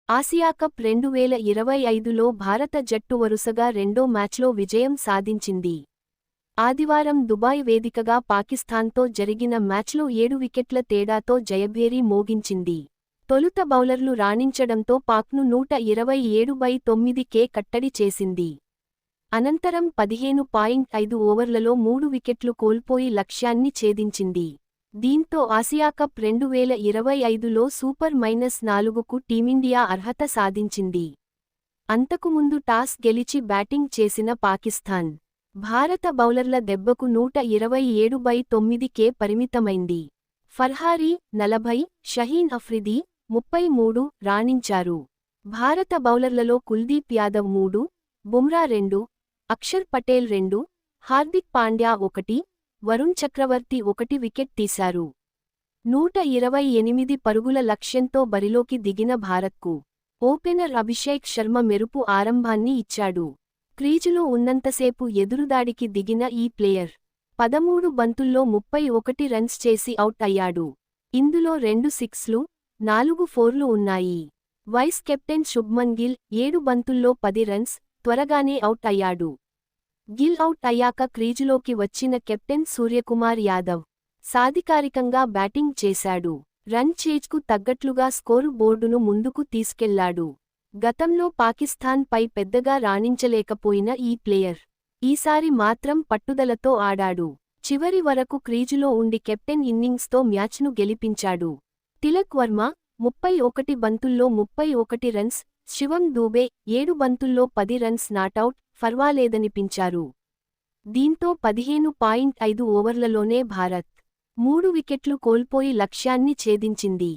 Asia cup 2025లో భారత జట్టు వరుసగా రెండో మ్యాచ్లో విజయం సాధించింది. ఆదివారం దుబాయ్ వేదికగా పాకిస్తాన్తో జరిగిన మ్యాచ్లో 7 వికెట్ల తేడాతో జయభేరి మోగించింది. తొలుత బౌలర్లు రాణించడంతో పాక్ను 127/9కే కట్టడి చేసింది. అనంతరం 15.5 ఓవర్లలో 3 వికెట్లు కోల్పోయి లక్ష్యాన్ని ఛేదించింది. దీంతో ఆసియా కప్ 2025లో సూపర్-4కు టీమిండియా అర్హత సాధించింది. అంతకుముందు టాస్ గెలిచి బ్యాటింగ్ చేసిన పాకిస్తాన్, భారత బౌలర్ల దెబ్బకు 127/9కే పరిమితమైంది. ఫర్హారీ 40, షహీన్ అఫ్రిది 33 రాణించారు. భారత బౌలర్లలో కుల్దీప్ యాదవ్ 3, బుమ్రా 2, అక్షర్ పటేల్ 2, హార్దిక్ పాండ్యా 1, వరుణ్ చక్రవర్తి 1 వికెట్ తీశారు. 128 పరుగుల లక్ష్యంతో బరిలోకి దిగిన భారత్కు ఓపెనర్ అభిషేక్ శర్మ మెరుపు ఆరంభాన్ని ఇచ్చాడు. క్రీజులో ఉన్నంతసేపు ఎదురుదాడికి దిగిన ఈ ప్లేయర్ 13 బంతుల్లో 31 రన్స్ చేసి అవుట్ అయ్యాడు. ఇందులో 2 సిక్స్లు, 4 ఫోర్లు ఉన్నాయి. వైస్ కెప్టెన్ శుభ్మన్ గిల్ 7 బంతుల్లో 10 రన్స్ త్వరగానే అవుట్ అయ్యాడు. గిల్ అవుట్ అయ్యాక క్రీజులోకి వచ్చిన కెప్టెన్ సూర్యకుమార్ యాదవ్ సాధికారికంగా బ్యాటింగ్ చేశాడు. రన్ చేజ్కు తగ్గట్లుగా స్కోరు బోర్డును ముందుకు తీసుకెళ్లాడు. గతంలో పాకిస్తాన్పై పెద్దగా రాణించలేకపోయిన ఈ ప్లేయర్ ఈసారి మాత్రం పట్టుదలతో ఆడాడు. చివరి వరకు క్రీజులో ఉండి కెప్టెన్ ఇన్నింగ్స్తో మ్యాచ్ను గెలిపించాడు. తిలక్ వర్మ 31 బంతుల్లో 31 రన్స్, శివం దూబే 7 బంతుల్లో 10 రన్స్ నాటౌట్ ఫర్వాలేదనిపించారు. దీంతో 15.5 ఓవర్లలోనే భారత్ 3 వికెట్లు కోల్పోయి లక్ష్యాన్ని ఛేదించింది.